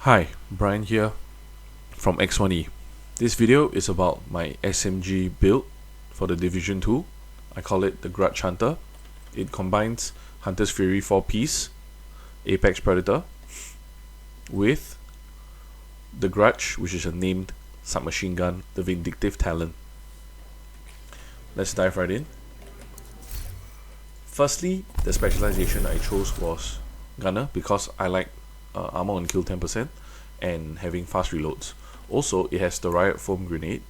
Hi, Brian here from X1E. This video is about my SMG build for the Division 2. I call it the Grudge Hunter. It combines Hunter's Fury 4-piece Apex Predator with the Grudge, which is a named submachine gun, the Vindictive Talon. Let's dive right in. Firstly, the specialization I chose was Gunner because I like armor on kill 10% and having fast reloads. Also, it has the Riot Foam Grenade,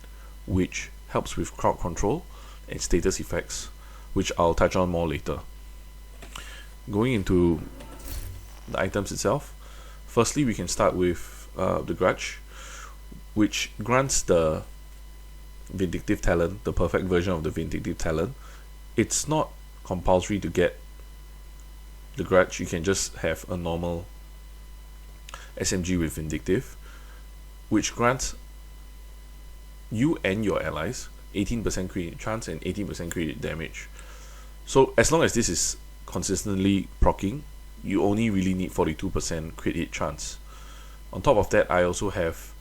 which helps with crowd control and status effects, which I'll touch on more later. Going into the items itself, firstly we can start with the Grudge, which grants the Vindictive Talon, the perfect version of the Vindictive Talon. It's not compulsory to get the Grudge. You can just have a normal SMG with Vindictive, which grants you and your allies 18% crit chance and 18% crit damage. So as long as this is consistently proccing, you only really need 42% crit hit chance. On top of that, I also have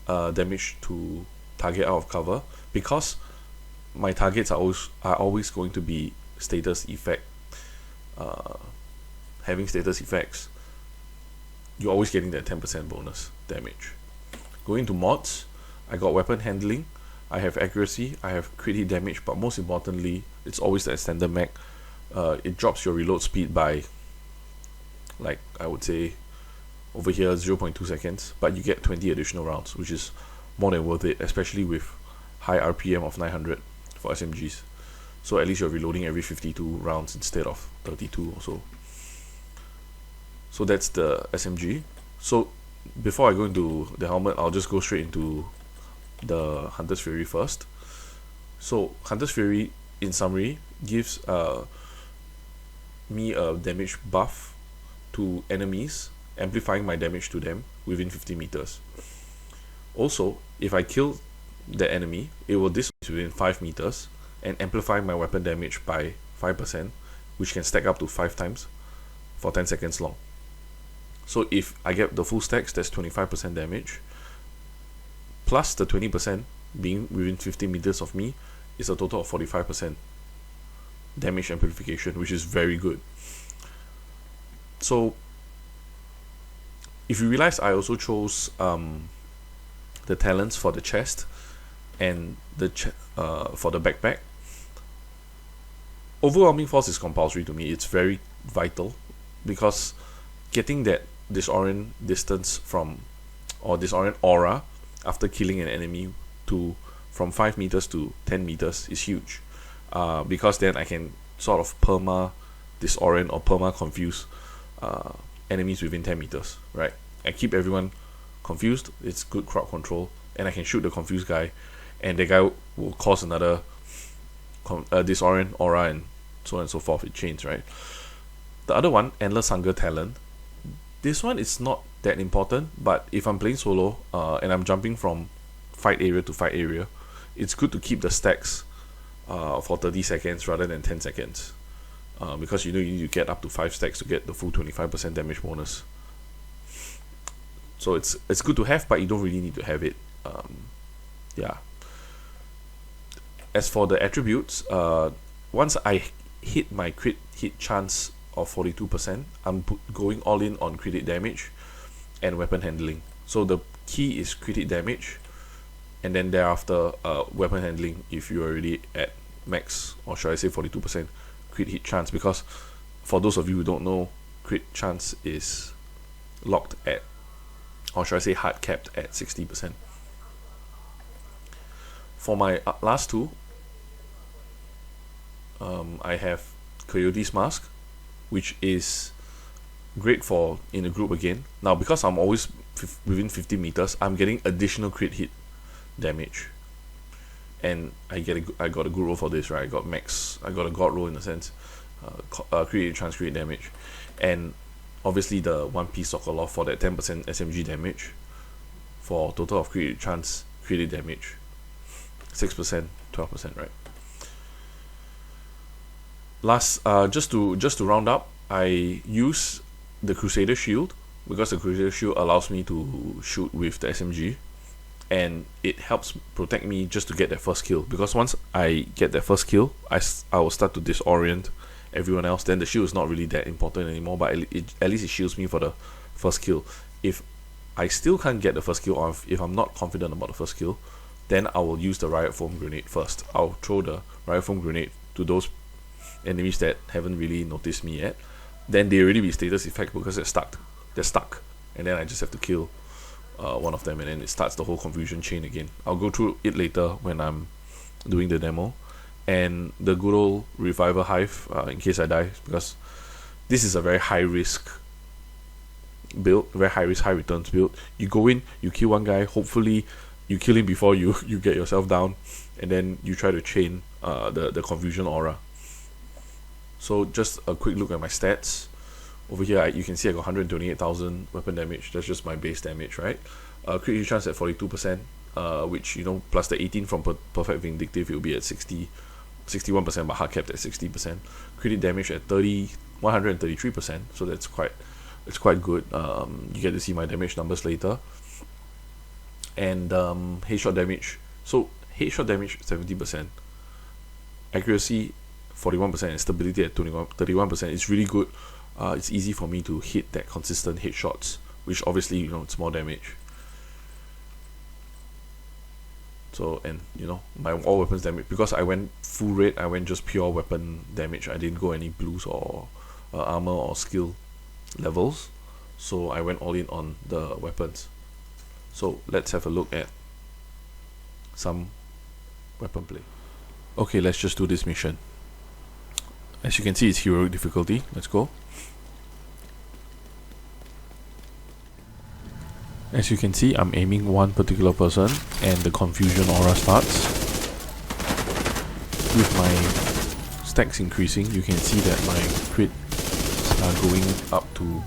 damage to target out of cover, because my targets are always going to be status effect. Having status effects, you're always getting that 10% bonus damage. Going to mods, I got weapon handling, I have accuracy, I have crit hit damage, but most importantly, it's always the extended mag. It drops your reload speed by, like, I would say over here 0.2 seconds, but you get 20 additional rounds, which is more than worth it, especially with high RPM of 900 for SMGs. So at least you're reloading every 52 rounds instead of 32 or so. So that's the SMG. So before I go into the helmet, I'll just go straight into the Hunter's Fury first. So Hunter's Fury, in summary, gives me a damage buff to enemies, amplifying my damage to them within 50 meters. Also, if I kill the enemy, it will displace within 5 meters and amplify my weapon damage by 5%, which can stack up to 5 times for 10 seconds long. So if I get the full stacks, that's 25% damage, plus the 20% being within 50 meters of me is a total of 45% damage amplification, which is very good. So if you realize, I also chose the talents for the chest and the for the backpack. Overwhelming force is compulsory to me. It's very vital, because getting that disorient distance from, or disorient aura after killing an enemy from 5 meters to 10 meters is huge, because then I can sort of perma disorient or perma confuse enemies within 10 meters, right? I keep everyone confused, it's good crowd control, and I can shoot the confused guy, and the guy will cause another disorient aura, and so on and so forth. It chains, right? The other one, Endless Hunger Talent. This one is not that important, but if I'm playing solo and I'm jumping from fight area to fight area, it's good to keep the stacks for 30 seconds rather than 10 seconds, because you need to get up to 5 stacks to get the full 25% damage bonus. So it's good to have, but you don't really need to have it. Yeah. As for the attributes, once I hit my crit hit chance of 42%, I'm going all in on crit hit damage and weapon handling. So the key is crit hit damage, and then thereafter weapon handling if you're already at max, or should I say 42% crit hit chance, because for those of you who don't know, crit chance is locked at, or should I say hard capped at 60%. For my last two, I have Coyote's Mask, which is great for in a group again. Now, because I'm always within 50 meters, I'm getting additional crit hit damage, and I got a good roll for this, right? I got a god roll in a sense, crit hit chance, crit damage, and obviously the one-piece Sokolov for that 10% SMG damage for total of crit hit chance, crit hit damage 6%, 12%, right? Last, just to round up, I use the Crusader Shield, because the critical shield allows me to shoot with the SMG, and it helps protect me just to get that first kill, because once I get that first kill, I will start to disorient everyone else. Then the shield is not really that important anymore, but at least it shields me for the first kill. If I still can't get the first kill, or if I'm not confident about the first kill, then I will use the riot foam grenade first. I'll throw the riot foam grenade to those enemies that haven't really noticed me yet. Then they already be status effect because they're stuck, and then I just have to kill one of them, and then it starts the whole confusion chain again. I'll go through it later when I'm doing the demo. And the good old reviver hive, in case I die, because this is a very high risk build, very high risk, high returns build. You go in, you kill one guy, hopefully you kill him before you get yourself down, and then you try to chain the confusion aura. So just a quick look at my stats. Over here, you can see I got 128,000 weapon damage. That's just my base damage, right? Crit hit chance at 42%, which, you know, plus the 18 from Perfect Vindictive, it will be at 61%, but hard capped at 60%. Crit damage at 133%, so it's quite good. You get to see my damage numbers later. And headshot damage. So headshot damage 70%, accuracy 41%, and stability at 31%. It's really good. It's easy for me to hit that consistent headshots, which obviously, you know, it's more damage. So, and you know, my all weapons damage, because I went full red, I went just pure weapon damage. I didn't go any blues or armor or skill levels, so I went all in on the weapons. So let's have a look at some weapon play. Okay, let's just do this mission. As you can see, it's heroic difficulty. Let's go. As you can see, I'm aiming one particular person, and the confusion aura starts. With my stacks increasing, you can see that my crits are going up to,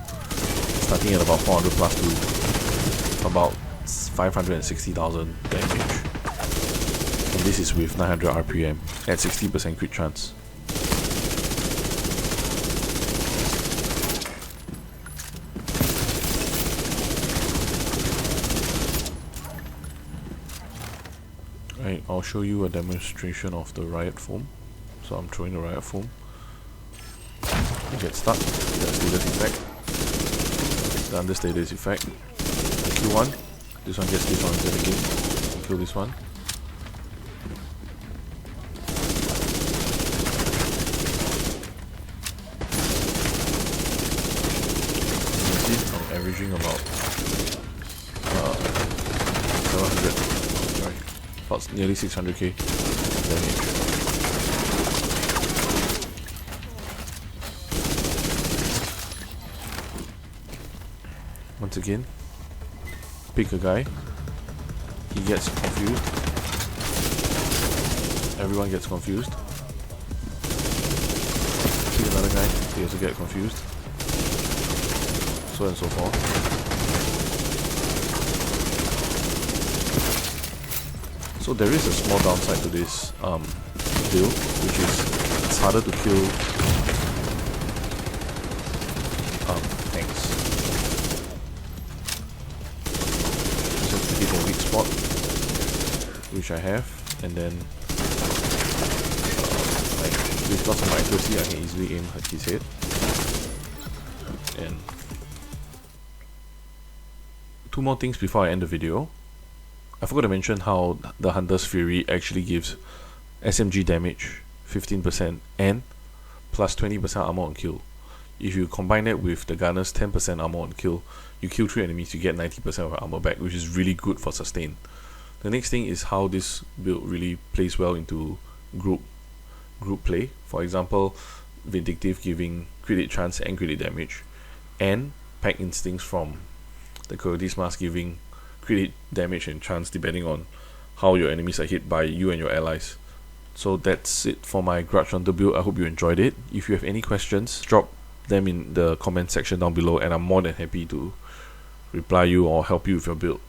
starting at about 400 plus to about 560,000 damage. And this is with 900 RPM at 60% crit chance. Right, I'll show you a demonstration of the riot foam. So I'm throwing the riot foam. You get stuck. You get status effect. The understatus effect. Kill one. This one gets disoriented again. Kill this one. You see, I'm averaging about 700. Sorry, about nearly 600k damage. Once again, pick a guy, he gets confused, everyone gets confused, pick another guy, he has to get confused, so and so forth. So there is a small downside to this build, which is it's harder to kill tanks. A weak spot, which I have, and then with lots of my accuracy, I can easily aim at his head. And two more things before I end the video. I forgot to mention how the Hunter's Fury actually gives SMG damage 15% and plus 20% armor on kill. If you combine that with the Gunner's 10% armor on kill, you kill 3 enemies, you get 90% of your armor back, which is really good for sustain. The next thing is how this build really plays well into group play. For example, Vindictive giving crit hit chance and crit hit damage, and Pack Instincts from the Coyote's Mask giving crit hit damage and chance depending on how your enemies are hit by you and your allies. So that's it for my Grudge Hunter build. I hope you enjoyed it. If you have any questions, drop them in the comment section down below, and I'm more than happy to reply you or help you with your build.